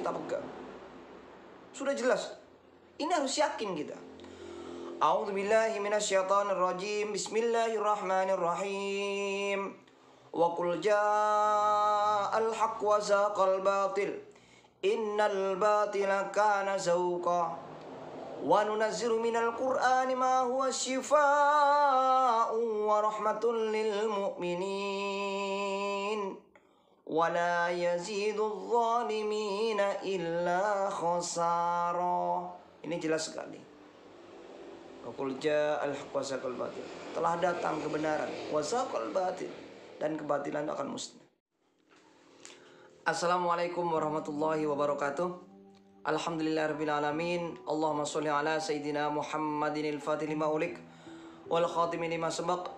kita pegang. Sudah jelas. Ini harus yakin kita. A'udzubillahi minasyaitonirrajim. Bismillahirrahmanirrahim. Wa qul ja'al haqq wa zaqal batil. Innal batila kana zahuqa. Wa nunazzilu minal qur'ani ma huwa shifaa'un wa rahmatun lil mu'minin. Wa la yazidudz zalimina illa khasara. Ini jelas sekali. Qul ja'al haqq wa zaqal batil. Telah datang kebenaran, wa zaqal batil, dan kebatilan itu akan musnah. Assalamualaikum warahmatullahi wabarakatuh. Alhamdulillahirabbil alamin. Allahumma sholli ala sayyidina Muhammadin al-fatih lima ulik wal khatimi lima sabaq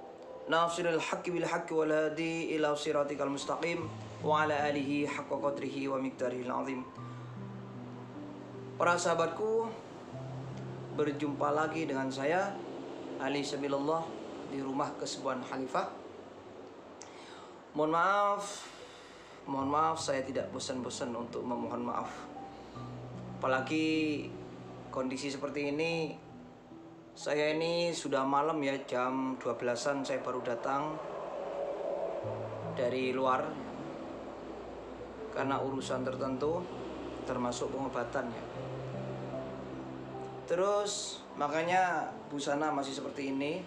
nasiril haqqi bil haqqi wal hadi ila siratikal mustaqim wa ala alihi haqqa qadrihi wa miqdarihil azim. Para sahabatku, berjumpa lagi dengan saya Ali Sabilullah di rumah kesebuan Khalifah. Mohon maaf saya tidak bosan-bosan untuk memohon maaf. Apalagi kondisi seperti ini. Saya ini sudah malam ya, jam 12-an saya baru datang dari luar karena urusan tertentu, termasuk pengobatan ya. Terus makanya busana masih seperti ini.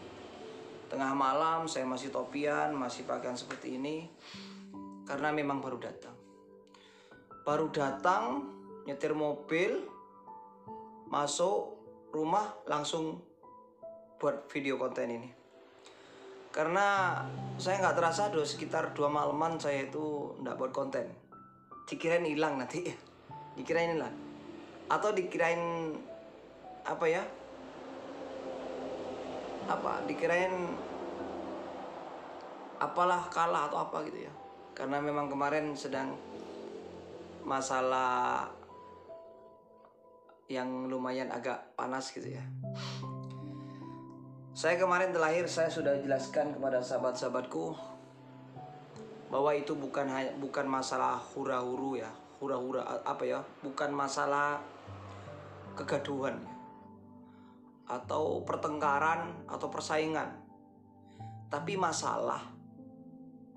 Tengah malam saya masih topian, masih pakaian seperti ini, karena memang baru datang. Baru datang, nyetir mobil, masuk rumah langsung buat video konten ini. Karena saya nggak terasa sekitar 2 malaman saya itu nggak buat konten. Dikirain hilang nanti, dikirain hilang, atau dikirain apa ya? Dikirain apalah kalah atau apa gitu ya. Karena memang kemarin sedang masalah yang lumayan agak panas gitu ya. Saya kemarin terakhir saya sudah jelaskan kepada sahabat-sahabatku bahwa itu bukan masalah hura-huru ya, bukan masalah kegaduhan ya, atau pertengkaran atau persaingan, tapi masalah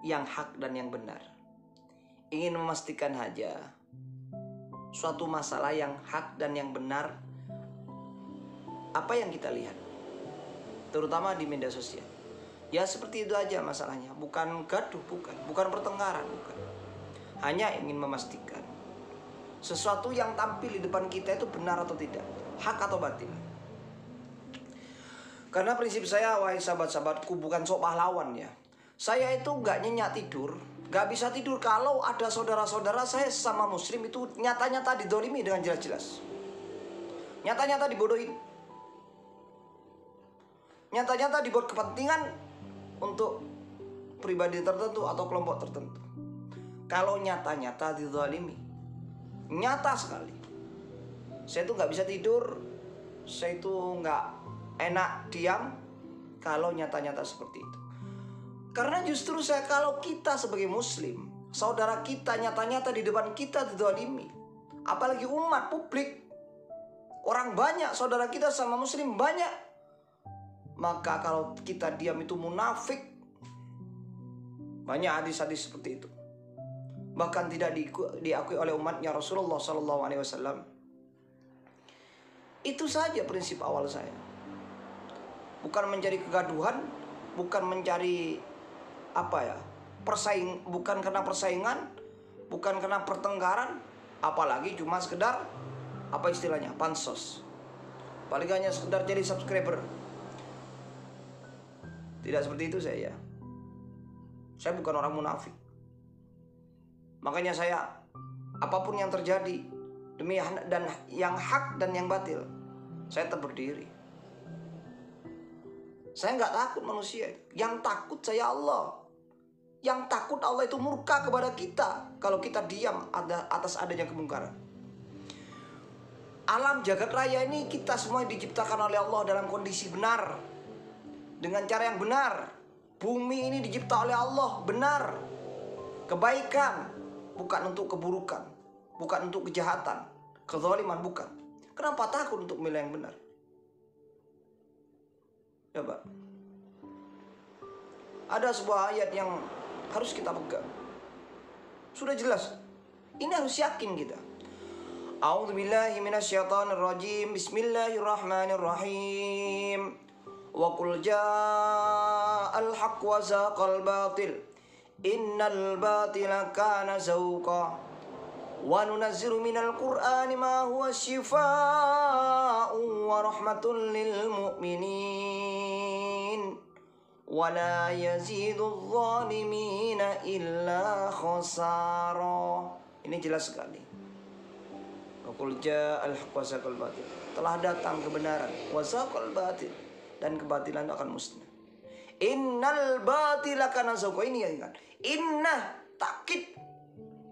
yang hak dan yang benar. Ingin memastikan saja suatu masalah yang hak dan yang benar, apa yang kita lihat terutama di media sosial ya, seperti itu aja masalahnya. Bukan gaduh, bukan pertengkaran, bukan. Hanya ingin memastikan sesuatu yang tampil di depan kita itu benar atau tidak, hak atau batil. Karena prinsip saya, wahai sahabat-sahabatku, bukan sok pahlawan ya. Saya itu gak nyenyak tidur, gak bisa tidur kalau ada saudara-saudara saya sama muslim itu nyata-nyata didolimi dengan jelas-jelas. Nyata-nyata dibodohin. Nyata-nyata dibuat kepentingan untuk pribadi tertentu atau kelompok tertentu. Kalau nyata-nyata didolimi, nyata sekali, saya itu gak bisa tidur, saya itu gak enak diam kalau nyata-nyata seperti itu. Karena justru kalau kita sebagai muslim, saudara kita nyata-nyata di depan kita didolimi, apalagi umat publik, orang banyak, saudara kita sama muslim banyak, maka kalau kita diam itu munafik. Banyak hadis-hadis seperti itu, bahkan tidak diakui oleh umatnya Rasulullah SAW. Itu saja prinsip awal saya. Bukan mencari kegaduhan, bukan mencari bukan karena persaingan, bukan karena pertengkaran, apalagi cuma sekedar pansos. Paling hanya sekedar jadi subscriber. Tidak seperti itu saya. Saya bukan orang munafik. Makanya saya, apapun yang terjadi demi dan yang hak dan yang batil, saya tetap berdiri. Saya nggak takut manusia. Yang takut saya Allah. Yang takut Allah itu murka kepada kita kalau kita diam atas adanya kemungkaran. Alam jagat raya ini kita semua diciptakan oleh Allah dalam kondisi benar, dengan cara yang benar. Bumi ini dicipta oleh Allah benar, kebaikan, bukan untuk keburukan, bukan untuk kejahatan, kezaliman, bukan. Kenapa takut untuk memilih yang benar? Coba. Ada sebuah ayat yang harus kita pegang. Sudah jelas. Ini harus yakin kita. A'udzubillahi minasyaitonirrajim. Bismillahirrahmanirrahim. Wa qul ja'al haqq wa zaqal batil. Innal batila kana zahuqa. Wa nunazzilu minal qur'ani ma huwa syifaa'un wa rahmatun lil mu'minin. Wa la yazidudz zalimina illa khasara. Ini jelas sekali. Wa qul ja'al haqq wa zaqal batil. Telah datang kebenaran, wa zaqal batil, dan kebatilan akan musnah. Innal batila kana zahuqa. Ini ya kan. Inna takkid,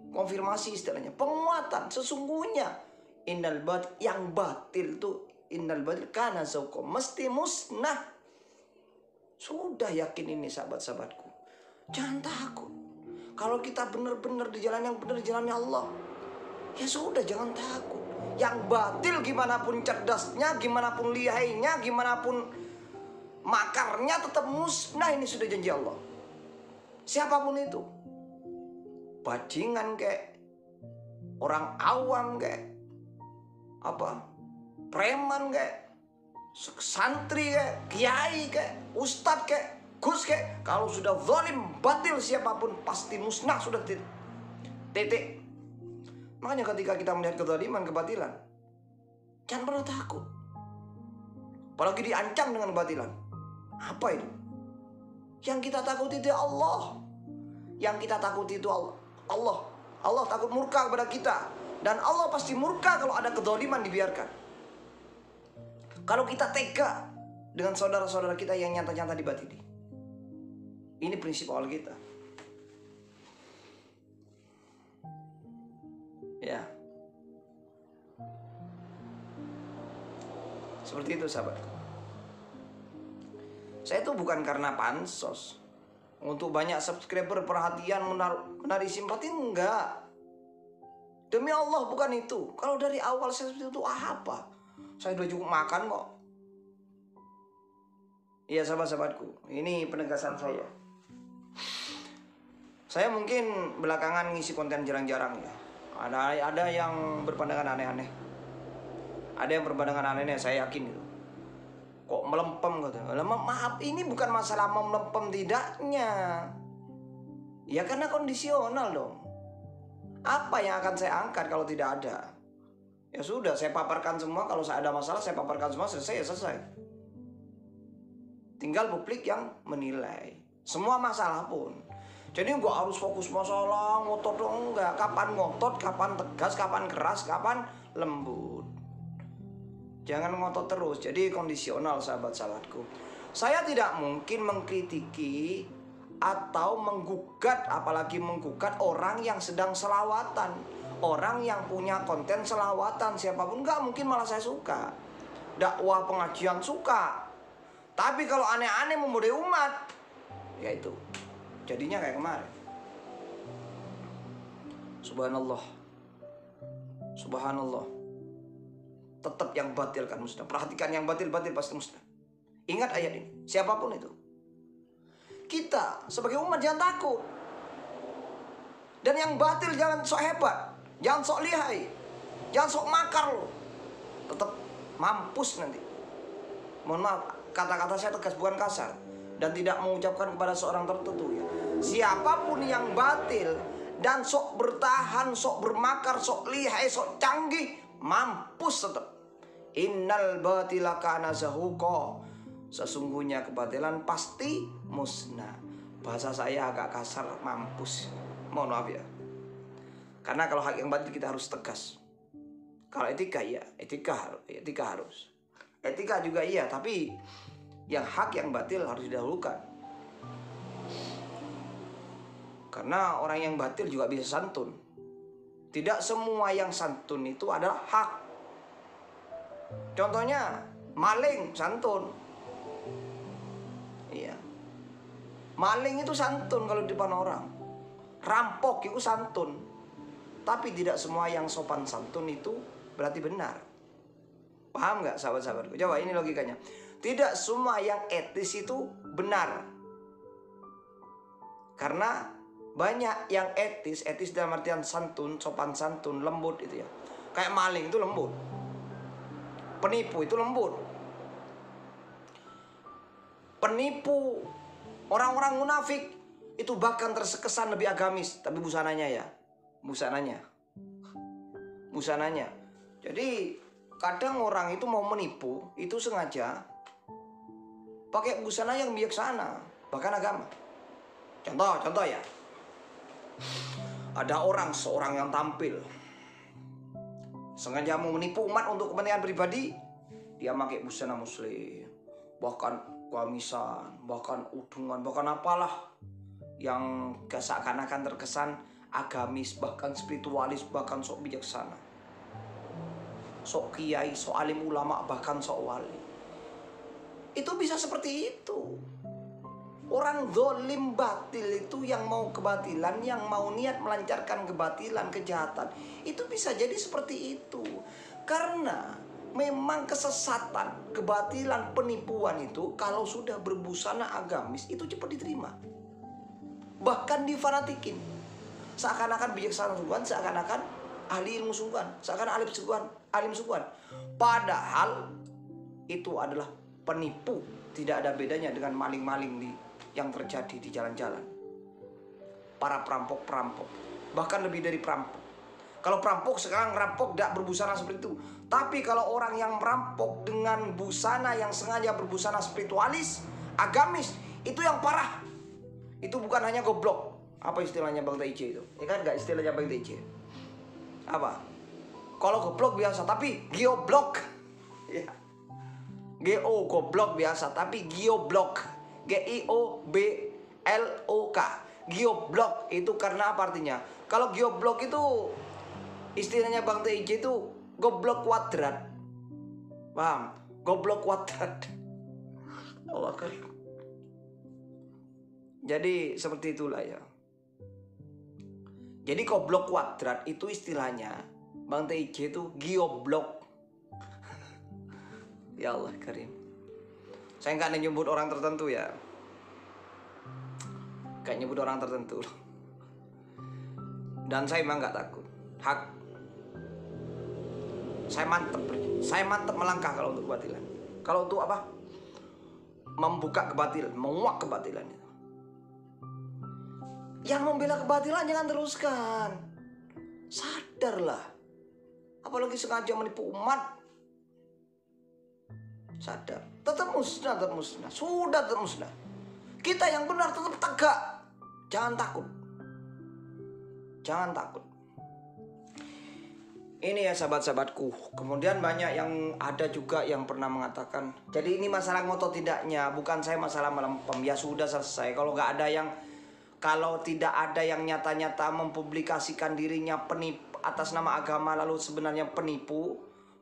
konfirmasi istilahnya, penguatan. Sesungguhnya innal batil, yang batil tuh, innal batil kana zahuqa, mesti musnah. Sudah yakin ini sahabat-sahabatku. Jangan takut. Kalau kita benar-benar di jalan yang benar, jalannya Allah, ya sudah, jangan takut. Yang batil gimana pun cerdasnya, gimana pun lihainya, gimana pun makarnya, tetap musnah. Ini sudah janji Allah. Siapapun itu, bajingan kek, orang awam kek, preman kek, santri kek, kiai kek, ustadz kek, gus kek, kalau sudah zalim, batil siapapun pasti musnah, sudah titik. Makanya ketika kita melihat kezaliman, kebatilan, jangan pernah takut. Apalagi diancam dengan kebatilan. Apa itu? Yang kita takuti itu Allah. Yang kita takuti itu Allah. Allah takut murka kepada kita. Dan Allah pasti murka kalau ada kezaliman dibiarkan. Kalau kita tega dengan saudara-saudara kita yang nyata-nyata dibatili. Ini prinsip awal kita. Ya. Seperti itu sahabatku. Saya itu bukan karena pansos, untuk banyak subscriber, perhatian, menarik simpati, enggak. Demi Allah bukan itu. Kalau dari awal saya seperti itu, apa? Saya udah cukup makan kok. Iya sahabat-sahabatku, ini penegasan saya. Saya mungkin belakangan ngisi konten jarang-jarang ya. Ada yang berpandangan aneh-aneh. Ada yang berpandangan aneh-aneh, saya yakin itu. Kok melempem katanya. Maaf, ini bukan masalah melempem tidaknya. Ya karena kondisional dong. Apa yang akan saya angkat kalau tidak ada? Ya sudah, saya paparkan semua. Kalau saya ada masalah, saya paparkan semua, selesai ya selesai. Tinggal publik yang menilai. Semua masalah pun. Jadi gak harus fokus masalah, ngotot dong, enggak. Kapan ngotot, kapan tegas, kapan keras, kapan lembut. Jangan ngotot terus. Jadi kondisional sahabat-sahabatku. Saya tidak mungkin mengkritiki atau menggugat, apalagi menggugat orang yang sedang selawatan, orang yang punya konten selawatan, siapapun. Nggak mungkin, malah saya suka. Dakwah pengajian suka. Tapi kalau aneh-aneh memudai umat, ya itu jadinya kayak kemarin. Subhanallah. Subhanallah. Tetap yang batil kan musnah. Perhatikan, yang batil-batil pasti musnah. Ingat ayat ini, siapapun itu. Kita sebagai umat jangan takut. Dan yang batil jangan sok hebat, jangan sok lihai, jangan sok makar loh. Tetap mampus nanti. Mohon maaf, kata-kata saya tegas bukan kasar, dan tidak mengucapkan kepada seorang tertentu ya. Siapapun yang batil dan sok bertahan, sok bermakar, sok lihai, sok canggih, mampus tetap. Innal batila kana zahuqa. Sesungguhnya kebatilan pasti musnah. Bahasa saya agak kasar, mampus. Mohon maaf ya. Karena kalau hak yang batil kita harus tegas. Kalau etika ya, etika harus. Etika juga iya, tapi yang hak yang batil harus didahulukan. Karena orang yang batil juga bisa santun. Tidak semua yang santun itu adalah hak. Contohnya maling santun. Iya. Maling itu santun kalau di depan orang. Rampok itu santun. Tapi tidak semua yang sopan santun itu berarti benar. Paham nggak sahabat-sahabatku? Coba ini logikanya. Tidak semua yang etis itu benar. Karena banyak yang etis dalam artian santun, sopan santun, lembut itu ya. Kayak maling itu lembut. Penipu itu lembut. Penipu, orang-orang munafik itu bahkan terkesan lebih agamis. Tapi busananya ya, busananya. Jadi kadang orang itu mau menipu itu sengaja pakai busana yang bijaksana, bahkan agama. Contoh ya, ada seorang yang tampil sengaja mau menipu umat untuk kepentingan pribadi. Dia pakai busana muslim, bahkan gamisan, bahkan udungan, bahkan apalah yang seakan-akan terkesan agamis, bahkan spiritualis, bahkan sok bijaksana, sok kiai, sok alim ulama, bahkan sok wali. Itu bisa seperti itu. Orang zalim batil itu yang mau kebatilan, yang mau niat melancarkan kebatilan, kejahatan, itu bisa jadi seperti itu. Karena memang kesesatan, kebatilan, penipuan itu kalau sudah berbusana agamis itu cepat diterima. Bahkan difanatikin. Seakan-akan bijaksana sungguhan, seakan-akan ahli ilmu sungguhan, seakan-akan alim sungguhan. Padahal itu adalah penipu. Tidak ada bedanya dengan maling-maling yang terjadi di jalan-jalan. Para perampok-perampok, bahkan lebih dari perampok. Kalau perampok sekarang rampok tidak berbusana seperti itu. Tapi kalau orang yang merampok dengan busana yang sengaja berbusana spiritualis, agamis, itu yang parah. Itu bukan hanya goblok. Apa istilahnya Bang TIJ itu? Ya kan nggak istilahnya Bang TIJ? Apa? Kalau goblok biasa, tapi geoblok. Ya. GO goblok biasa, tapi geoblok. GIOBLOK. Geoblok itu karena apa artinya? Kalau geoblok itu istilahnya Bang TIJ itu goblok kuadrat. Paham? Goblok kuadrat. Allah karim. Jadi seperti itulah ya. Jadi goblok kuadrat itu istilahnya Bang TIJ itu geoblok. Ya Allah karim. Saya nggak nyebut orang tertentu ya. Nggak nyebut orang tertentu. Dan saya memang nggak takut. Hak. Saya mantep melangkah kalau untuk kebatilan. Kalau untuk apa? Membuka kebatilan, menguak kebatilan itu. Yang membela kebatilan jangan teruskan. Sadarlah. Apalagi sengaja menipu umat. Sadar. Tetap musnah. Sudah tetap musnah. Kita yang benar tetap tegak. Jangan takut. Jangan takut. Ini ya sahabat-sahabatku. Kemudian banyak yang ada juga yang pernah mengatakan, jadi ini masalah ngotot tidaknya, bukan saya masalah melempem. Ya sudah selesai. Kalau tidak ada yang nyata-nyata mempublikasikan dirinya penipu atas nama agama lalu sebenarnya penipu,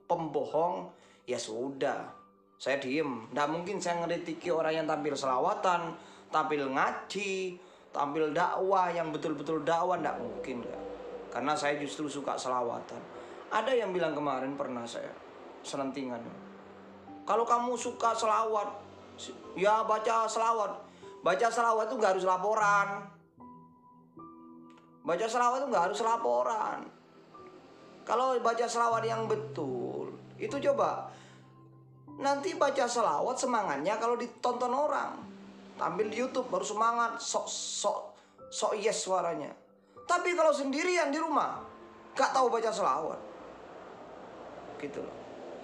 pembohong, ya sudah. Saya diem. Nggak mungkin saya ngeritiki orang yang tampil selawatan, tampil ngaji, tampil dakwah yang betul-betul dakwah, nggak mungkin. Nggak. Karena saya justru suka selawatan. Ada yang bilang kemarin pernah saya selentingan, kalau kamu suka selawat, ya baca selawat. Baca selawat itu nggak harus laporan. Baca selawat itu nggak harus laporan. Kalau baca selawat yang betul, itu coba nanti baca selawat semangatnya kalau ditonton orang. Tampil di YouTube baru semangat, sok yes suaranya. Tapi kalau sendirian di rumah, gak tahu baca selawat. Gitu loh.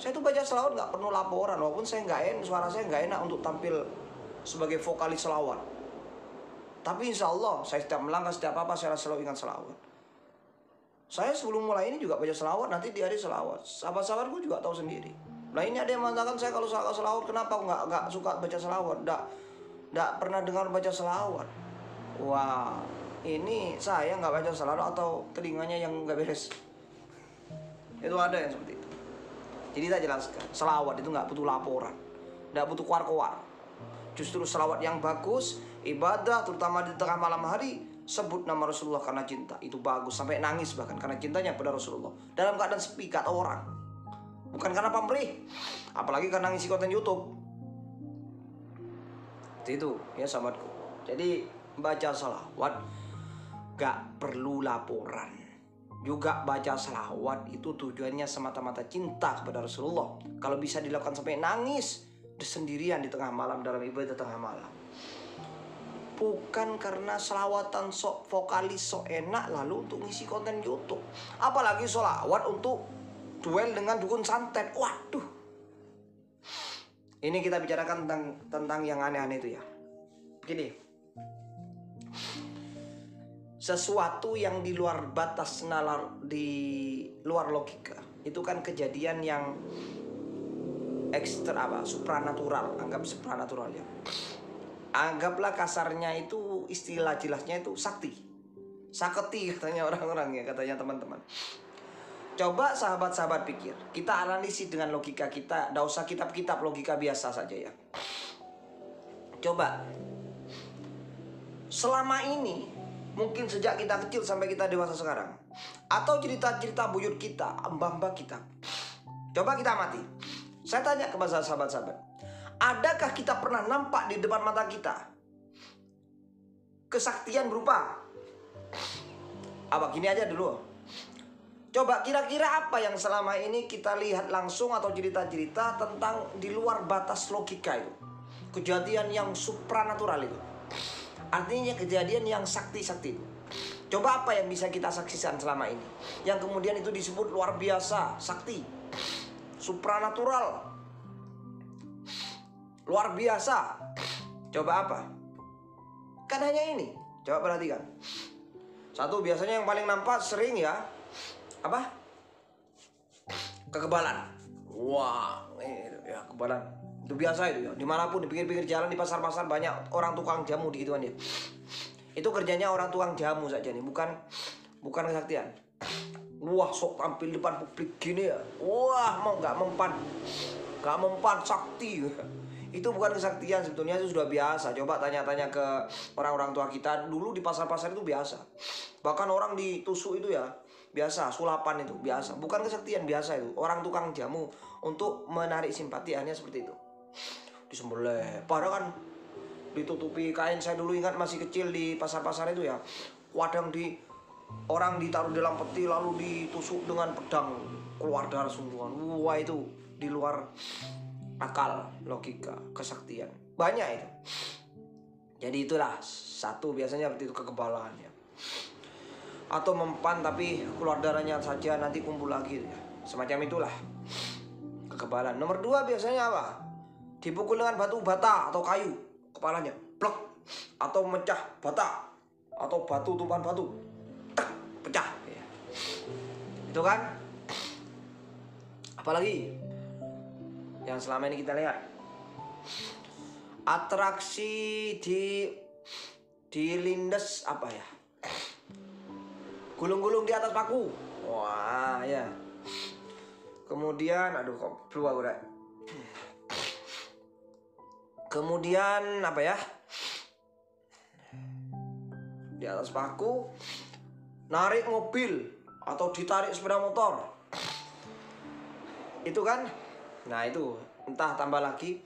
Saya tuh baca selawat gak perlu laporan, walaupun suara saya gak enak untuk tampil sebagai vokalis selawat. Tapi insya Allah, saya setiap melangkah, setiap apa, saya selalu ingat selawat. Saya sebelum mulai ini juga baca selawat, nanti di hari selawat. Sahabat-sahabatku juga tahu sendiri. Nah ini ada yang mengatakan saya kalau suka selawat, kenapa nggak suka baca selawat? Nggak pernah dengar baca selawat. Wah, ini saya nggak baca selawat atau telinganya yang nggak beres. Itu ada yang seperti itu. Jadi kita jelaskan, selawat itu nggak butuh laporan, nggak butuh kuar-kuar. Justru selawat yang bagus, ibadah terutama di tengah malam hari, sebut nama Rasulullah karena cinta, itu bagus. Sampai nangis bahkan karena cintanya pada Rasulullah. Dalam keadaan sepi, gak ada orang. Bukan karena pamrih, apalagi karena ngisi konten YouTube. Itu ya sahabatku. Jadi baca salawat gak perlu laporan. Juga baca salawat itu tujuannya semata-mata cinta kepada Rasulullah. Kalau bisa dilakukan sampai nangis sendirian di tengah malam dalam ibadah tengah malam. Bukan karena selawatan sok vokalis sok enak lalu untuk ngisi konten YouTube. Apalagi salawat untuk duel dengan dukun santet. Waduh. Ini kita bicarakan tentang yang aneh-aneh itu ya. Begini. Sesuatu yang di luar batas nalar, di luar logika, itu kan kejadian yang supranatural. Anggap supranatural ya. Anggaplah kasarnya itu, istilah jelasnya itu sakti. Sakti katanya orang-orang ya, katanya teman-teman. Coba sahabat-sahabat pikir, kita analisis dengan logika kita, tidak usah kitab-kitab, logika biasa saja ya. Coba, selama ini, mungkin sejak kita kecil sampai kita dewasa sekarang, atau cerita-cerita buyut kita, mbah-mbah kita, coba kita amati. Saya tanya kepada sahabat-sahabat, adakah kita pernah nampak di depan mata kita kesaktian berupa apa? Gini aja dulu. Coba kira-kira apa yang selama ini kita lihat langsung atau cerita-cerita tentang di luar batas logika itu, kejadian yang supranatural itu, artinya kejadian yang sakti-sakti itu. Coba apa yang bisa kita saksikan selama ini, yang kemudian itu disebut luar biasa, sakti, supranatural, luar biasa. Coba apa? Kan hanya ini. Coba perhatikan. Satu, biasanya yang paling nampak sering ya, apa? Kekebalan. Wah, ya kekebalan. Itu biasa itu ya. Dimanapun, di pinggir-pinggir jalan, di pasar-pasar, banyak orang tukang jamu di gituan ya. Itu kerjanya orang tukang jamu saja nih, bukan kesaktian. Wah, sok tampil depan publik gini ya. Wah, mau gak mempan sakti. Itu bukan kesaktian, sebetulnya itu sudah biasa. Coba tanya-tanya ke orang-orang tua kita, dulu di pasar-pasar itu biasa. Bahkan orang ditusuk itu ya biasa, sulapan itu biasa. Bukan kesaktian, biasa itu. Orang tukang jamu untuk menarik simpati, hanya seperti itu. Disembelih, padahal kan ditutupi kain. Saya dulu ingat masih kecil di pasar-pasar itu ya, kadang orang ditaruh dalam peti lalu ditusuk dengan pedang, keluar darah sungguhan. Wah, itu di luar akal, logika, kesaktian. Banyak itu. Jadi itulah satu, biasanya seperti itu, kekebalan ya. Atau mempan tapi keluar darahnya saja nanti kumpul lagi ya. Semacam itulah kekebalan. Nomor 2 biasanya apa? Dipukul dengan batu bata atau kayu kepalanya, plek, atau mecah bata atau batu, tumpahan batu, tek, pecah ya. Itu kan. Apalagi yang selama ini kita lihat, atraksi di lindes apa ya, gulung-gulung di atas paku. Wah ya. Kemudian aduh kok keluar udah. Kemudian apa ya, di atas paku, narik mobil atau ditarik sepeda motor. Itu kan. Nah itu entah tambah lagi.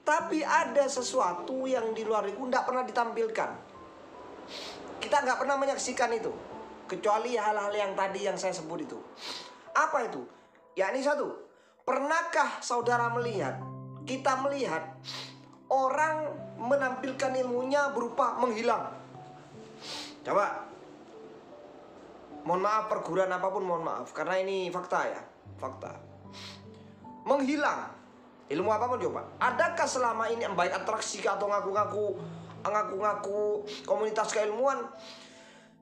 Tapi ada sesuatu yang di luar itu tidak pernah ditampilkan. Kita nggak pernah menyaksikan itu, kecuali hal-hal yang tadi yang saya sebut itu. Apa itu? Yakni satu, pernahkah saudara melihat, kita melihat orang menampilkan ilmunya berupa menghilang? Coba. Mohon maaf, perguruan apapun mohon maaf, karena ini fakta ya, fakta. Menghilang, ilmu apapun coba. Adakah selama ini baik atraksi atau ngaku-ngaku komunitas keilmuan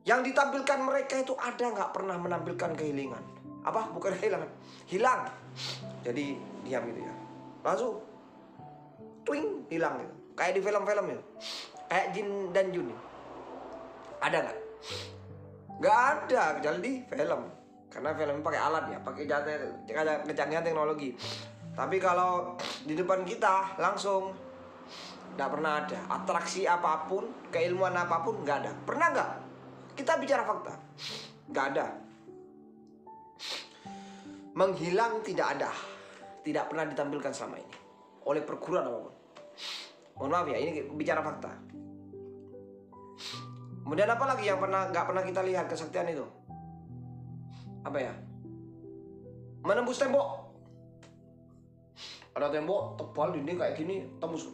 yang ditampilkan mereka itu ada nggak pernah menampilkan kehilangan? Apa? Bukan kehilangan, hilang. Jadi diam gitu ya. Langsung, twing, hilang gitu. Kayak di film-film itu, kayak Jin dan Jun. Ada nggak? Nggak ada, kecuali di film. Karena film pakai alat ya, pakai kecanggihan teknologi. Tapi kalau di depan kita langsung Nggak pernah ada. Atraksi apapun, keilmuan apapun, nggak ada. Pernah nggak? Kita bicara fakta. Nggak ada. Menghilang tidak ada. Tidak pernah ditampilkan selama ini. Oleh perguruan apapun. Mohon maaf ya, ini bicara fakta. Kemudian apa lagi yang nggak pernah kita lihat kesaktian itu? Apa ya? Menembus tembok. Ada tembok tebal ini kayak gini, tembus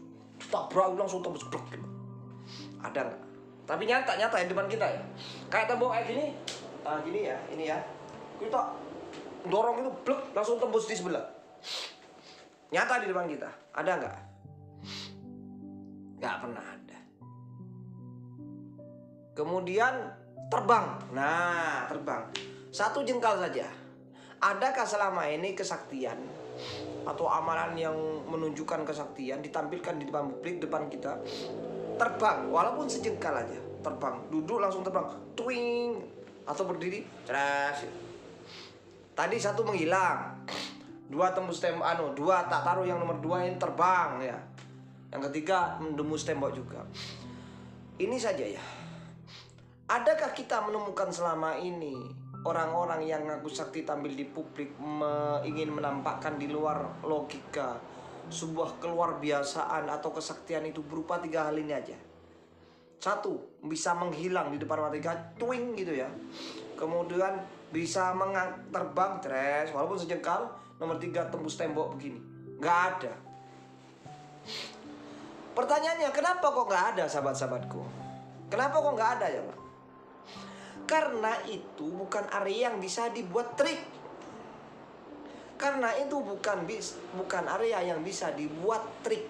tabrak langsung tembus blok gitu. Ada nggak? Tapi nyata ya di depan kita ya. Kayak tembok kayak gini, nah gini ya, ini ya. Kita dorong itu blok langsung tembus di sebelah. Nyata di depan kita. Ada nggak? Nggak pernah ada. Kemudian terbang. Nah, terbang. Satu jengkal saja. Adakah selama ini kesaktian atau amalan yang menunjukkan kesaktian ditampilkan di depan publik, depan kita, terbang walaupun sejengkal aja, terbang, duduk langsung terbang, twing, atau berdiri, ceras. Tadi satu menghilang, dua tembus tembok, dua tak taruh yang nomor 2 ini terbang ya, yang ketiga menembus tembok juga. Ini saja ya. Adakah kita menemukan selama ini orang-orang yang ngaku sakti tampil di publik ingin menampakkan di luar logika sebuah keluar biasaan atau kesaktian itu berupa 3 hal ini aja. 1, bisa menghilang di depan mata kita, twing gitu ya. Kemudian bisa terbang, tres, walaupun sejengkal. Nomor 3, tembus tembok begini. Nggak ada. Pertanyaannya, kenapa kok nggak ada sahabat-sahabatku? Kenapa kok nggak ada ya Pak? Karena itu bukan area yang bisa dibuat trik. Karena itu bukan area yang bisa dibuat trik.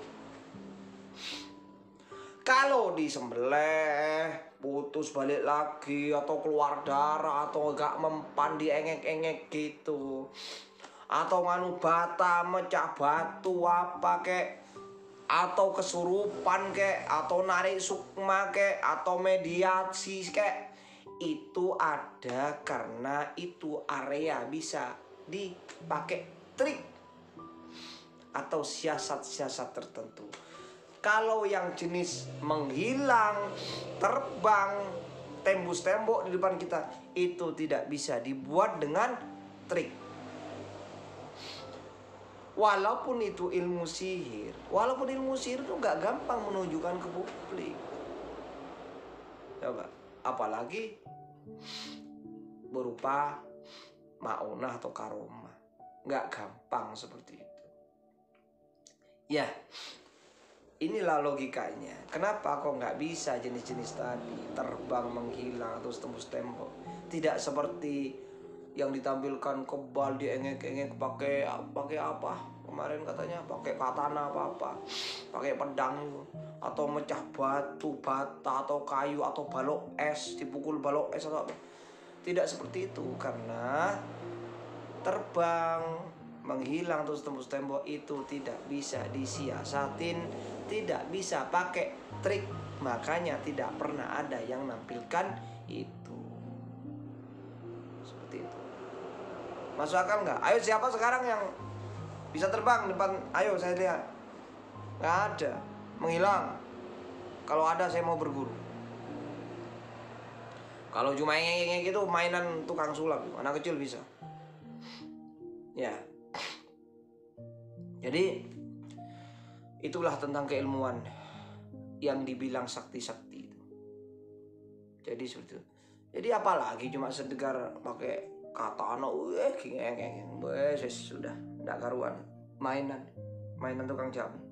Kalau disembelih, putus balik lagi, atau keluar darah, atau gak mempan diengek-engek gitu, atau nganu bata, mecah batu apa kek, atau kesurupan kek, atau narik sukma kek, atau mediasi kek, itu ada karena itu area bisa dipakai trik atau siasat-siasat tertentu. Kalau yang jenis menghilang, terbang, tembus tembok di depan kita, itu tidak bisa dibuat dengan trik. Walaupun itu ilmu sihir, itu gak gampang menunjukkan ke publik. Coba, apalagi berupa maunah atau karomah, nggak gampang seperti itu. Ya, inilah logikanya. Kenapa kok nggak bisa jenis-jenis tadi terbang, menghilang, atau tembus tembok? Tidak seperti yang ditampilkan kebal, diengek-engek pakai apa? Kemarin katanya pakai katana apa, pakai pedang itu, atau mecah batu, bata, atau kayu, atau balok es, dipukul balok es atau apa. Tidak seperti itu, karena terbang, menghilang, terus tembus tembok itu tidak bisa disiasatin, tidak bisa pakai trik. Makanya tidak pernah ada yang nampilkan itu. Seperti itu. Masuk akal nggak? Ayo, siapa sekarang yang bisa terbang depan? Ayo saya lihat. Nggak ada. Menghilang. Kalau ada saya mau berguru. Kalau cuma ngeng-ngeng gitu mainan tukang sulap, anak kecil bisa. Ya. Jadi itulah tentang keilmuan yang dibilang sakti-sakti itu. Jadi seperti itu. Jadi apalagi cuma sedegar pakai katana, ngeng-ngeng, sudah nggak karuan. Mainan tukang jamu.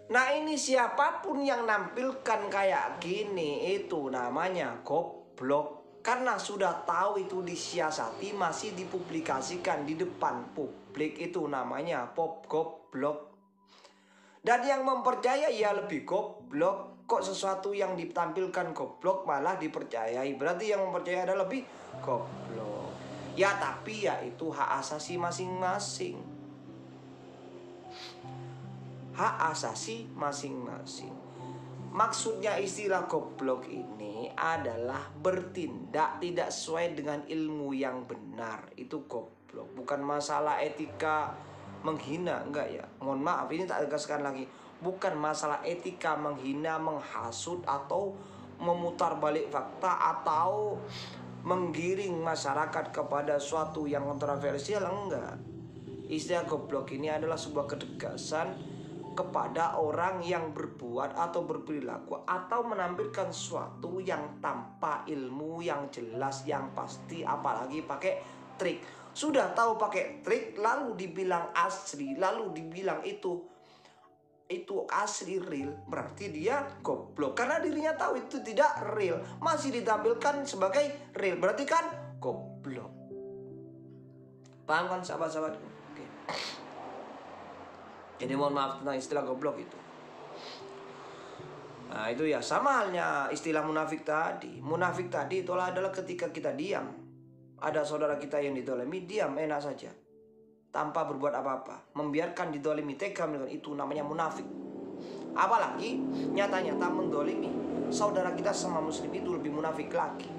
Nah, ini siapapun yang nampilkan kayak gini itu namanya goblok. Karena sudah tahu itu disiasati, masih dipublikasikan di depan publik, itu namanya goblok. Dan yang mempercaya ya lebih goblok. Kok sesuatu yang ditampilkan goblok malah dipercayai? Berarti yang mempercayai adalah lebih goblok. Ya tapi ya itu hak asasi masing-masing. Hak asasi masing-masing. Maksudnya istilah goblok ini adalah bertindak tidak sesuai dengan ilmu yang benar. Itu goblok. Bukan masalah etika menghina, enggak ya. Mohon maaf, ini tak tegaskan lagi. bukan masalah etika menghina, menghasut, atau memutar balik fakta, atau menggiring masyarakat kepada suatu yang kontroversial. Enggak. Istilah goblok ini adalah sebuah ketegasan kepada orang yang berbuat atau berperilaku atau menampilkan sesuatu yang tanpa ilmu yang jelas, yang pasti, apalagi pakai trik. Sudah tahu pakai trik lalu dibilang asli, lalu dibilang itu asli, real, berarti dia goblok. Karena dirinya tahu itu tidak real, masih ditampilkan sebagai real, berarti kan goblok. Paham kan sahabat-sahabatku? Oke. Jadi mohon maaf tentang istilah goblok itu. Nah itu ya, sama halnya istilah munafik tadi. Munafik tadi itulah adalah ketika kita diam. Ada saudara kita yang didolimi, diam enak saja, tanpa berbuat apa-apa, membiarkan didolimi, tega dengan itu, namanya munafik. Apalagi nyata-nyata mendolimi saudara kita sama muslim, itu lebih munafik lagi.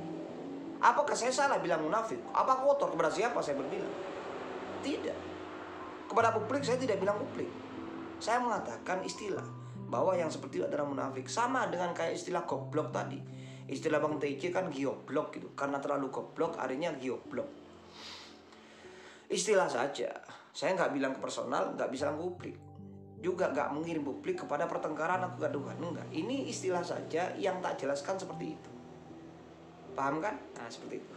Apakah saya salah bilang munafik? Apa kotor? Kepada siapa saya berbilang? Tidak. Kepada publik saya tidak bilang publik. Saya mengatakan istilah bahwa yang seperti itu adalah munafik. Sama dengan kayak istilah goblok tadi. Istilah Bang TC kan gioblok gitu. Karena terlalu goblok artinya gioblok. Istilah saja. Saya nggak bilang ke personal, nggak bisa ke publik. Juga nggak mengirim publik kepada pertengkaran atau kegaduhan. Enggak. Ini istilah saja yang tak jelaskan seperti itu. Paham kan? Nah seperti itu.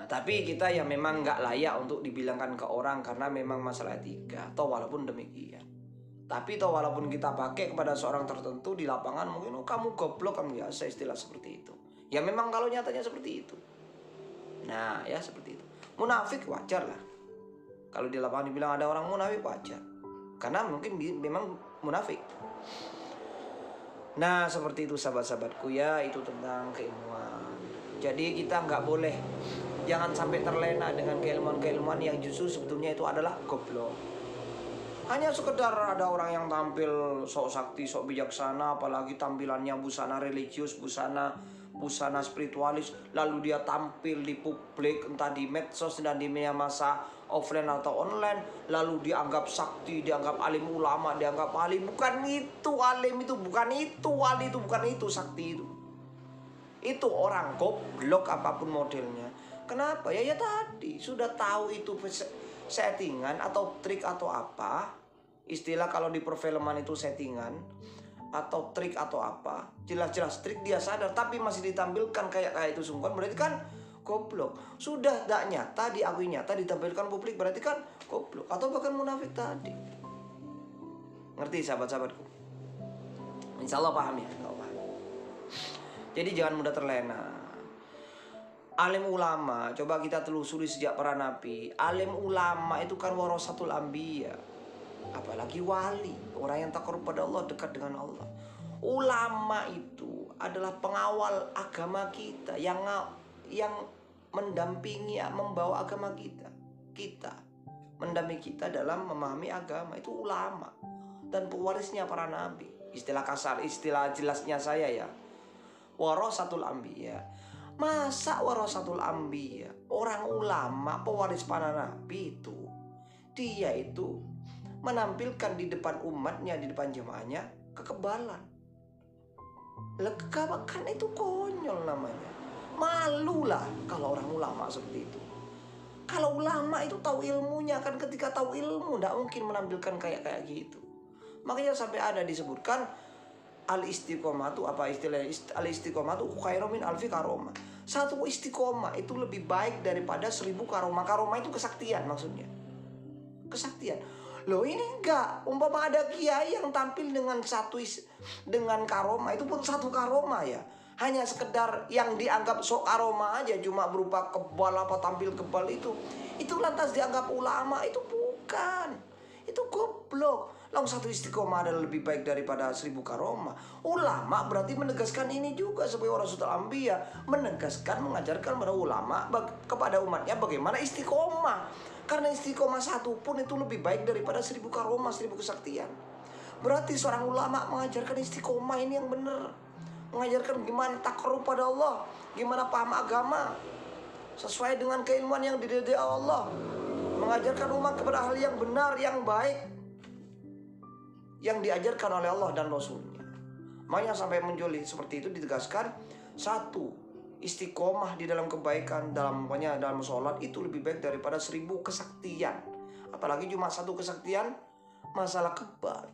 Tapi kita ya memang nggak layak untuk dibilangkan ke orang karena memang masalah etika. Atau walaupun demikian. Tapi toh walaupun kita pakai kepada seorang tertentu di lapangan, mungkin kamu goblok, kamu biasa istilah seperti itu. Ya memang kalau nyatanya seperti itu. Nah ya seperti itu. Munafik wajar lah. Kalau di lapangan dibilang ada orang munafik wajar. Karena mungkin memang munafik. Nah seperti itu sahabat-sahabatku ya, itu tentang keilmuan. Jadi kita nggak boleh, jangan sampai terlena dengan keilmuan-keilmuan yang justru sebetulnya itu adalah goblok. Hanya sekedar ada orang yang tampil sok sakti, sok bijaksana, apalagi tampilannya busana religius, busana spiritualis, lalu dia tampil di publik, entah di medsos dan di media massa offline atau online, lalu dianggap sakti, dianggap alim ulama, dianggap alim. Bukan itu alim itu, bukan itu wali itu, bukan itu sakti itu. Itu orang goblok apapun modelnya. Kenapa? Ya tadi sudah tahu itu settingan atau trik atau apa. Istilah kalau di perfilman itu settingan atau trik atau apa. Jelas-jelas trik dia sadar, tapi masih ditampilkan kayak itu sungguhan, berarti kan goblok. Sudah tidak nyata, diakui nyata, ditampilkan publik, berarti kan goblok. Atau bahkan munafik tadi. Ngerti sahabat-sahabatku? Insya Allah paham ya. Jadi jangan mudah terlena. Alim ulama, coba kita telusuri sejak para nabi. Alim ulama itu kan warasatul anbiya. Apalagi wali, orang yang takut pada Allah, dekat dengan Allah. Ulama itu adalah pengawal agama kita, yang mendampingi, membawa agama kita. Mendampingi kita dalam memahami agama, itu ulama. Dan pewarisnya para nabi. Istilah kasar, istilah jelasnya saya ya, warasatul anbiya. Masa warasatul anbiya, orang ulama pewaris para nabi itu, dia itu menampilkan di depan umatnya, di depan jemaahnya kekebalan. Kan itu konyol namanya. Malulah kalau orang ulama seperti itu. Kalau ulama itu tahu ilmunya, kan ketika tahu ilmu tidak mungkin menampilkan kayak gitu. Makanya sampai ada disebutkan al-istiqomah itu apa istilahnya? Al-istiqomah itu khairum min alfi karomah. Satu istiqomah itu lebih baik daripada 1000 karomah. Karomah itu kesaktian maksudnya. Kesaktian. Loh ini enggak. Umpama ada kiai yang tampil dengan dengan karomah, itu pun satu karomah ya. Hanya sekedar yang dianggap sok karomah aja, cuma berupa kebal apa tampil kebal itu lantas dianggap ulama, itu bukan. Itu goblok. Langsung satu istiqomah adalah lebih baik daripada 1000 karomah. Ulama berarti menegaskan ini juga sebagai warasatul anbiya, menegaskan, mengajarkan kepada ulama, kepada umatnya bagaimana istiqomah. Karena istiqomah satu pun itu lebih baik daripada 1000 karomah, 1000 kesaktian. Berarti seorang ulama mengajarkan istiqomah ini yang benar, mengajarkan gimana takarrub pada Allah, gimana paham agama sesuai dengan keilmuan yang dididik Allah, mengajarkan umat kepada hal yang benar, yang baik. yang diajarkan oleh Allah dan Rasulnya. Makanya sampai menjoli seperti itu ditegaskan, satu, istiqomah di dalam kebaikan, dalam sholat itu lebih baik daripada 1000 kesaktian. Apalagi cuma satu kesaktian masalah kebal.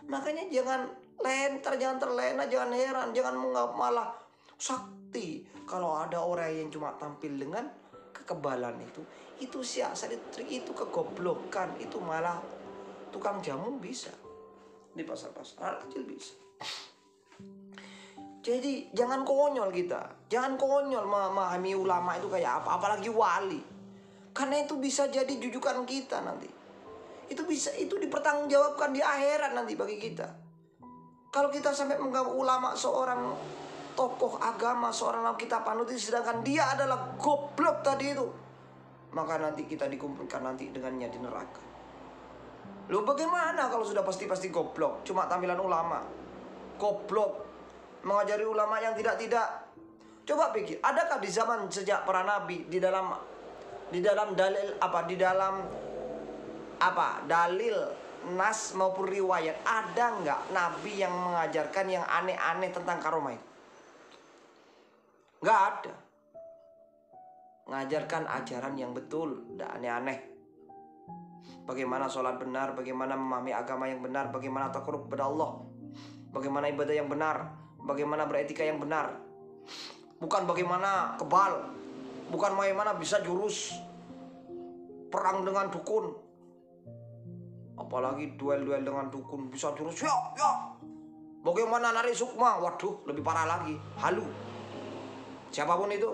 Makanya jangan lentar, jangan terlena, jangan heran, jangan malah sakti. Kalau ada orang yang cuma tampil dengan kekebalan itu siasat, itu kegoblokan, itu malah tukang jamu bisa di pasar-pasar kecil bisa. Jadi jangan konyol kita, jangan konyol memahami ulama itu kayak apa, apalagi wali, karena itu bisa jadi jujukan kita nanti. Itu bisa, itu dipertanggungjawabkan di akhirat nanti bagi kita. Kalau kita sampai menganggap ulama seorang tokoh agama, seorang yang kita panuti, sedangkan dia adalah goblok tadi itu, maka nanti kita dikumpulkan nanti dengannya di neraka. Loh bagaimana kalau sudah pasti-pasti goblok, cuma tampilan ulama? Goblok, mengajari ulama yang tidak-tidak. Coba pikir, adakah di zaman sejak para nabi di dalam dalil apa, di dalam apa, dalil nas maupun riwayat, ada nggak nabi yang mengajarkan yang aneh-aneh tentang karomah itu? Nggak ada. Mengajarkan ajaran yang betul, tidak aneh-aneh. Bagaimana sholat benar, bagaimana memahami agama yang benar, bagaimana takarrub kepada Allah, bagaimana ibadah yang benar, bagaimana beretika yang benar. Bukan bagaimana kebal, bukan bagaimana bisa jurus perang dengan dukun, apalagi duel-duel dengan dukun bisa jurus ya. Bagaimana narik sukma, waduh lebih parah lagi, halu, siapapun itu.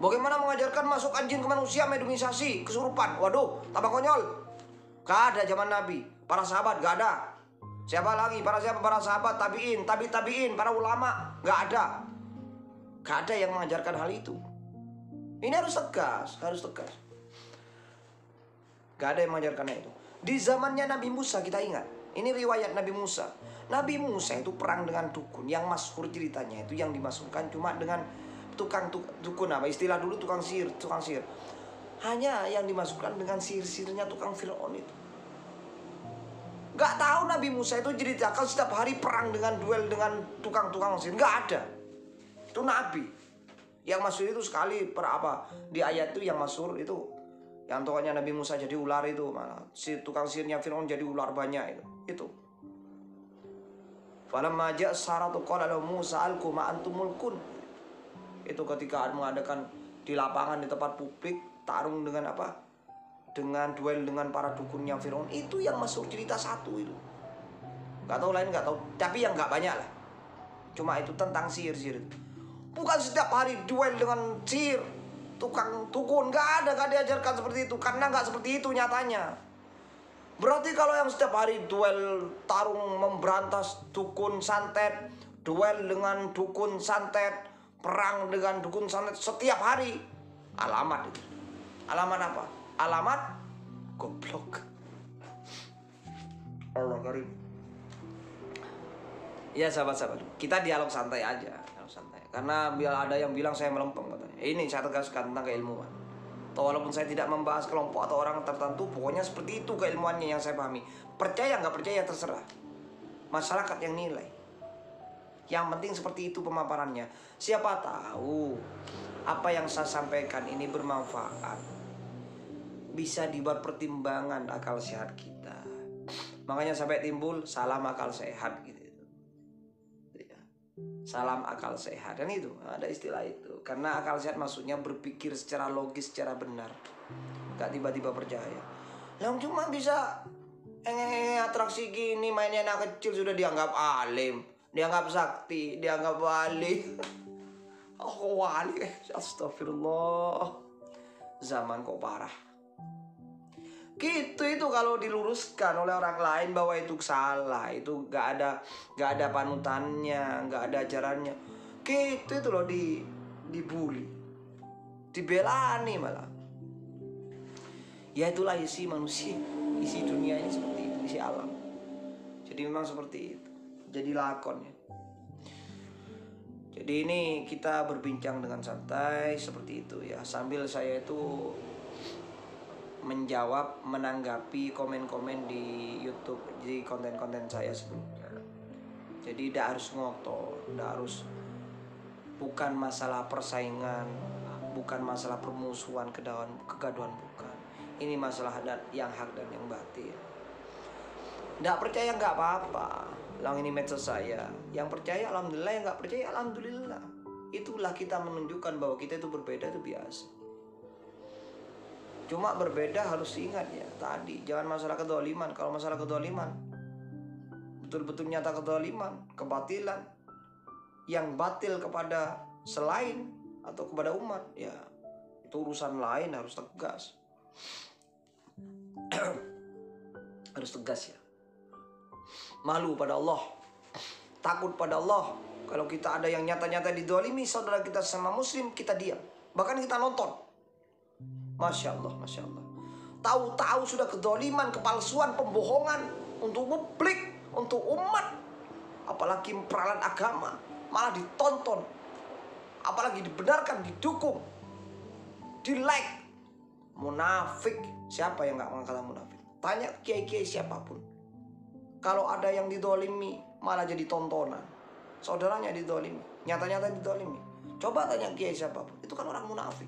Bagaimana mengajarkan masuk anjing ke manusia, mediumisasi, kesurupan, waduh tambah konyol. Gak ada zaman Nabi, para sahabat gak ada. Siapa lagi? Para sahabat, tabiin, tabiin, para ulama, gak ada. Gak ada yang mengajarkan hal itu. Ini harus tegas, Gak ada yang mengajarkan itu. Di zamannya Nabi Musa, kita ingat, ini riwayat Nabi Musa. Nabi Musa itu perang dengan dukun, yang masyhur ceritanya itu yang dimasukkan cuma dengan tukang dukun, apa istilah dulu, tukang sihir. Hanya yang dimasukkan dengan sihir-sihirnya tukang Fir'aun itu. Gak tahu Nabi Musa itu ceritakan setiap hari perang dengan duel dengan tukang-tukang sihir. Gak ada. Itu Nabi. Yang masyhur itu sekali di ayat itu yang masyhur itu, yang tokohnya Nabi Musa jadi ular itu, malah si tukang sihirnya Fir'aun jadi ular banyak itu. Falamma ja'a as-saratu qala lahu Musa alqu ma antum mulkun. Itu ketika mengadakan di lapangan, di tempat publik, tarung dengan apa? Dengan duel dengan para dukunnya Fir'aun. Itu yang masuk cerita satu itu. Gak tahu lain, gak tahu. Tapi yang gak banyak lah. Cuma itu tentang sihir. Bukan setiap hari duel dengan sihir, tukang dukun. Gak ada, gak diajarkan seperti itu. Karena gak seperti itu nyatanya. Berarti kalau yang setiap hari duel, tarung, memberantas dukun santet, duel dengan dukun santet, perang dengan dukun santet setiap hari, alamat itu. Alamat apa? Alamat goblok. Allah karim. Ya sahabat-sahabat, kita dialog santai aja, karena biar ada yang bilang saya melempem katanya. Ini saya tegaskan tentang keilmuan. Atau walaupun saya tidak membahas kelompok atau orang tertentu, pokoknya seperti itu keilmuannya yang saya pahami. Percaya nggak percaya terserah, masyarakat yang nilai. Yang penting seperti itu pemaparannya. Siapa tahu apa yang saya sampaikan ini bermanfaat, bisa dibuat pertimbangan akal sehat kita. Makanya sampai timbul salam akal sehat gitu. Salam akal sehat, dan itu ada istilah itu. Karena akal sehat maksudnya berpikir secara logis, secara benar, gak tiba-tiba percaya. Yang cuma bisa atraksi gini, mainnya anak kecil sudah dianggap alim, dianggap sakti, dianggap wali. Oh wali, astagfirullah. Zaman kok parah. Gitu itu kalau diluruskan oleh orang lain bahwa itu salah, itu gak ada panutannya, gak ada ajarannya. Gitu itu loh dibully, dibelani malah. Ya itulah isi manusia, isi dunia ini seperti itu, isi alam. Jadi memang seperti itu. Jadi lakonnya. Jadi ini kita berbincang dengan santai seperti itu ya, sambil saya itu menjawab, menanggapi komen-komen di YouTube, di konten-konten saya sebelumnya. Jadi tidak harus ngotot, tidak harus, bukan masalah persaingan, bukan masalah permusuhan, kegaduhan, bukan. Ini masalah yang hak dan yang batil. Tidak percaya nggak apa-apa, lang ini medsos saya. Yang percaya alhamdulillah, yang nggak percaya alhamdulillah. Itulah kita menunjukkan bahwa kita itu berbeda, itu biasa. Cuma berbeda harus diingat ya tadi, jangan masalah kedoliman. Kalau masalah kedoliman, betul-betul nyata kedoliman, kebatilan, yang batil kepada selain atau kepada umat, ya itu urusan lain, harus tegas. Harus tegas ya. Malu pada Allah, takut pada Allah. Kalau kita ada yang nyata-nyata didolimi saudara kita sama muslim, kita diam, bahkan kita nonton. Masya Allah, Masya Allah. Tahu-tahu sudah kedoliman, kepalsuan, pembohongan untuk publik, untuk umat, apalagi peralat agama, malah ditonton, apalagi dibenarkan, didukung, di like. Munafik. Siapa yang gak mengatakan munafik? Tanya kiai-kiai siapapun. Kalau ada yang didolimi malah jadi tontonan, saudaranya didolimi, nyata-nyata didolimi, coba tanya kiai siapapun, itu kan orang munafik.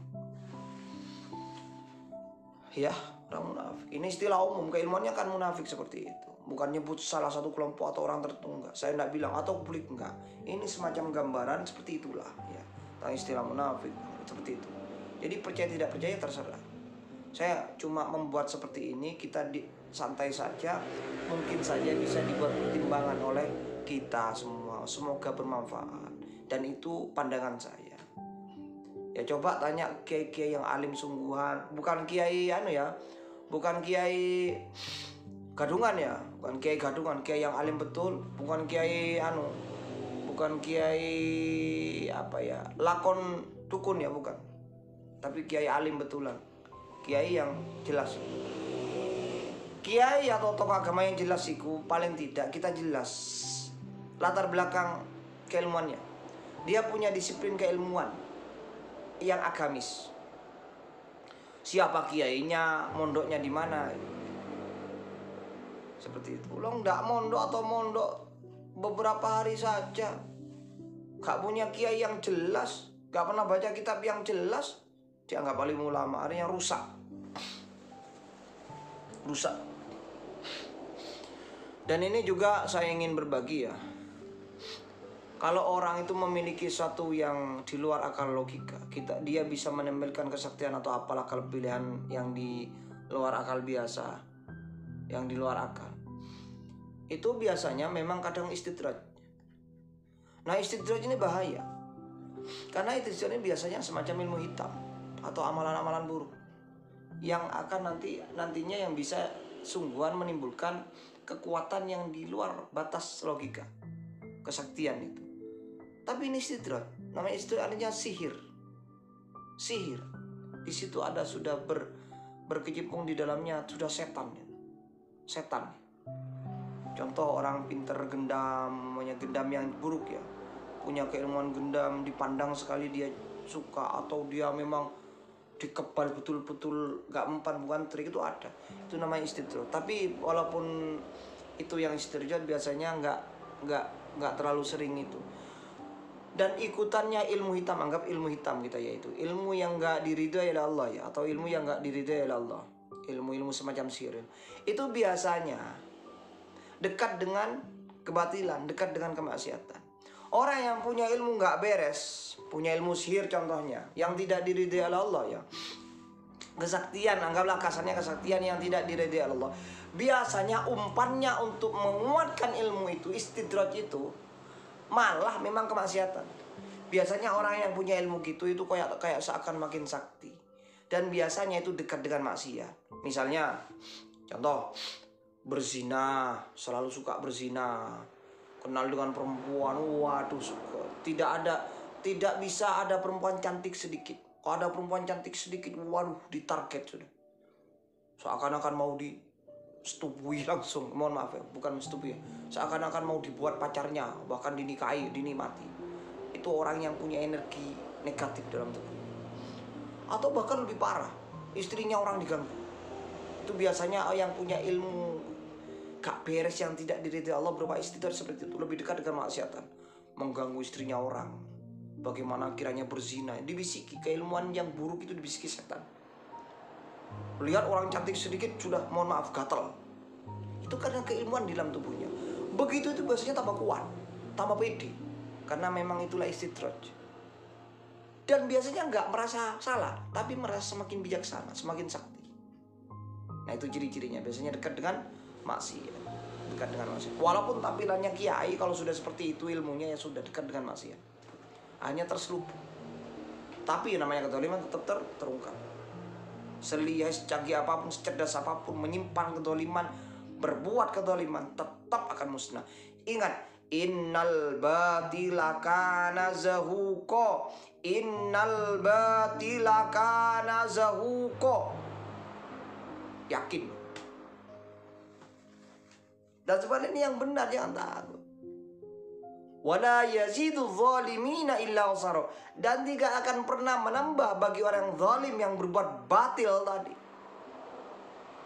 Ya, orang munafik. Ini istilah umum, keilmuannya kan munafik seperti itu. Bukan nyebut salah satu kelompok atau orang tertentu, enggak. Saya enggak bilang, atau publik, enggak. Ini semacam gambaran seperti itulah ya. Tentang istilah munafik seperti itu. Jadi percaya tidak percaya terserah. Saya cuma membuat seperti ini, kita santai saja. Mungkin saja bisa dibuat pertimbangan oleh kita semua. Semoga bermanfaat. Dan itu pandangan saya. Ya coba tanya kiai-kiai yang alim sungguhan, bukan kiai bukan kiai gadungan ya, bukan kiai gadungan, kiai yang alim betul, bukan kiai bukan kiai lakon dukun ya, bukan. Tapi kiai alim betulan, kiai yang jelas. Kiai atau tokoh agama yang jelas itu paling tidak kita jelas latar belakang keilmuannya. Dia punya disiplin keilmuan yang agamis. Siapa kiainya, mondoknya di mana, seperti itu. Lo nggak mondok atau mondok beberapa hari saja, gak punya kiai yang jelas, gak pernah baca kitab yang jelas, dianggap alim ulama, artinya rusak. Dan ini juga saya ingin berbagi ya. Kalau orang itu memiliki satu yang di luar akal logika, dia bisa menempelkan kesaktian atau apalah kelebihan yang di luar akal biasa, yang di luar akal. Itu biasanya memang kadang istidraj. Nah istidraj ini bahaya, karena istidraj ini biasanya semacam ilmu hitam atau amalan-amalan buruk yang akan nantinya yang bisa sungguhan menimbulkan kekuatan yang di luar batas logika, kesaktian itu. Tapi ini istidraj, namanya istidraj artinya sihir. Di situ ada sudah berkecimpung di dalamnya sudah setan. Contoh orang pinter gendam, gendam yang buruk ya, punya keilmuan gendam, dipandang sekali dia suka, atau dia memang dikebal betul-betul gak mempan, bukan trik, itu ada. Itu namanya istidraj. Tapi walaupun itu yang istidraj biasanya nggak terlalu sering itu. Dan ikutannya ilmu hitam, anggap ilmu hitam kita, yaitu ilmu yang gak diridhai oleh Allah ya, atau ilmu yang gak diridhai oleh Allah, ilmu semacam sihir. Itu biasanya dekat dengan kebatilan, dekat dengan kemaksiatan. Orang yang punya ilmu gak beres, punya ilmu sihir contohnya, yang tidak diridhai oleh Allah ya, kesaktian, anggaplah kasarnya kesaktian yang tidak diridhai oleh Allah, biasanya umpannya untuk menguatkan ilmu itu, istidraj itu, malah memang kemaksiatan. Biasanya orang yang punya ilmu gitu itu kayak seakan makin sakti. Dan biasanya itu dekat dengan maksiat. Misalnya, contoh, berzina, selalu suka berzina, kenal dengan perempuan, waduh suka. Tidak bisa ada perempuan cantik sedikit. Kalau ada perempuan cantik sedikit, waduh ditarget sudah. Seakan-akan mau setubui langsung, mohon maaf ya, bukan setubui ya, seakan-akan mau dibuat pacarnya, bahkan dinikahi, dinikmati. Itu orang yang punya energi negatif dalam tubuh. Atau bahkan lebih parah, istrinya orang diganggu, Itu biasanya yang punya ilmu gak beres yang tidak diridhai Allah berupa istidraj seperti itu, lebih dekat dengan maksiatan, mengganggu istrinya orang, bagaimana kiranya berzina, dibisiki. Keilmuan yang buruk itu dibisiki setan. Lihat orang cantik sedikit sudah mohon maaf gatal, itu karena keilmuan di dalam tubuhnya. Begitu itu biasanya tambah kuat, tambah pede, karena memang itulah istidraj. Dan biasanya nggak merasa salah, tapi merasa semakin bijaksana, semakin sakti. Nah itu ciri-cirinya, biasanya dekat dengan maksiat, dekat dengan maksiat. Walaupun tampilannya kiai, kalau sudah seperti itu ilmunya ya sudah dekat dengan maksiat, hanya terselubung. Tapi namanya kedzaliman tetap terungkap. Selihai, secanggih apapun, secerdas apapun, menyimpan kedzaliman, berbuat kedzaliman, tetap akan musnah. Ingat, innal batila kana zahuqa, innal batila kana zahuqa. Yakin. Dan sebenarnya yang benar, jangan takut. Wala yazidu zalimina illa khasara. Dan tidak akan pernah menambah bagi orang yang zalim, yang berbuat batil tadi,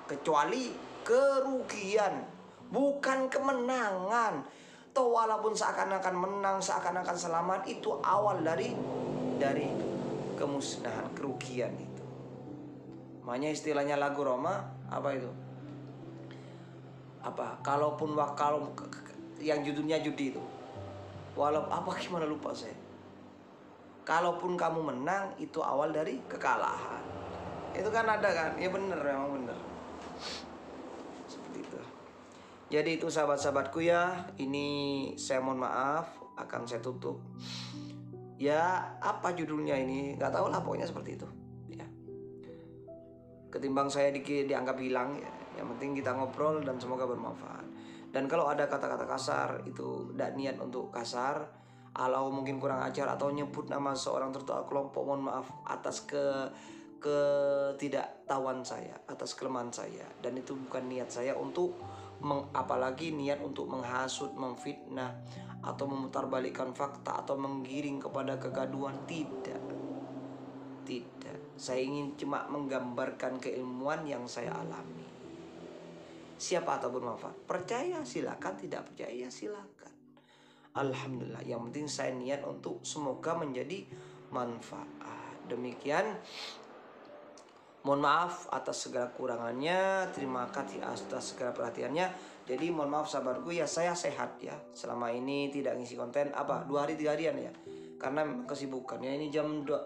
kecuali kerugian, bukan kemenangan. Toh walaupun seakan-akan menang, seakan-akan selamat, itu awal dari kemusnahan, kerugian itu. Makanya istilahnya lagu Roma apa itu? Apa? Kalaupun kalau yang judulnya judi itu. Walau apa gimana lupa saya. Kalaupun kamu menang, itu awal dari kekalahan. Itu kan ada kan? Ya benar, memang benar. Seperti itu. Jadi itu sahabat-sahabatku ya. Ini saya mohon maaf, akan saya tutup. Ya apa judulnya ini? Gak tahu lah, pokoknya seperti itu. Ya. Ketimbang saya dianggap hilang ya. Yang penting kita ngobrol dan semoga bermanfaat. Dan kalau ada kata-kata kasar, itu tidak niat untuk kasar, atau mungkin kurang ajar, atau nyebut nama seorang tertentu kelompok, mohon maaf atas ketidaktahuan saya, atas kelemahan saya. Dan itu bukan niat saya untuk apalagi niat untuk menghasut, memfitnah, atau memutarbalikkan fakta, atau menggiring kepada kegaduhan. Tidak. Saya ingin cuma menggambarkan keilmuan yang saya alami. Siapa atau bermanfaat, percaya silakan, tidak percaya silakan. Alhamdulillah, yang penting saya niat untuk semoga menjadi manfaat. Demikian, mohon maaf atas segala kurangannya, terima kasih atas segala perhatiannya. Jadi mohon maaf sahabatku ya, saya sehat ya, selama ini tidak ngisi konten 2 hari 3 harian ya, karena kesibukan ya. Ini jam 12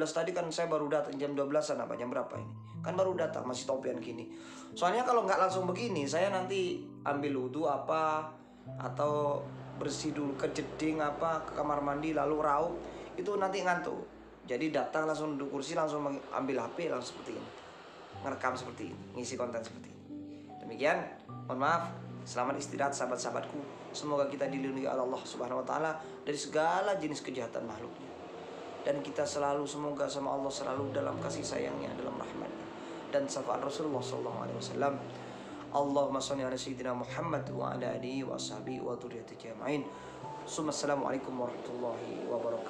tadi kan saya baru datang, jam 12an jam berapa ini? Kan baru datang, masih topian gini. Soalnya kalau nggak langsung begini, saya nanti ambil wudhu atau bersih dulu ke jeding ke kamar mandi, lalu raup, itu nanti ngantuk. Jadi datang langsung duduk kursi, langsung ambil HP, langsung seperti ini, ngerekam seperti ini, ngisi konten seperti ini. Demikian, mohon maaf, selamat istirahat sahabat-sahabatku. Semoga kita dilindungi Allah Subhanahu wa taala dari segala jenis kejahatan makhluknya. Dan kita selalu, semoga sama Allah selalu dalam kasih sayangnya, dalam rahmatnya, dan syafaat Rasulullah SAW. Allahumma sholli ala sayyidina Muhammad wa ala alihi wa sahbihi wa dzurriyyatihi ajma'in. Assalamualaikum warahmatullahi wabarakatuh.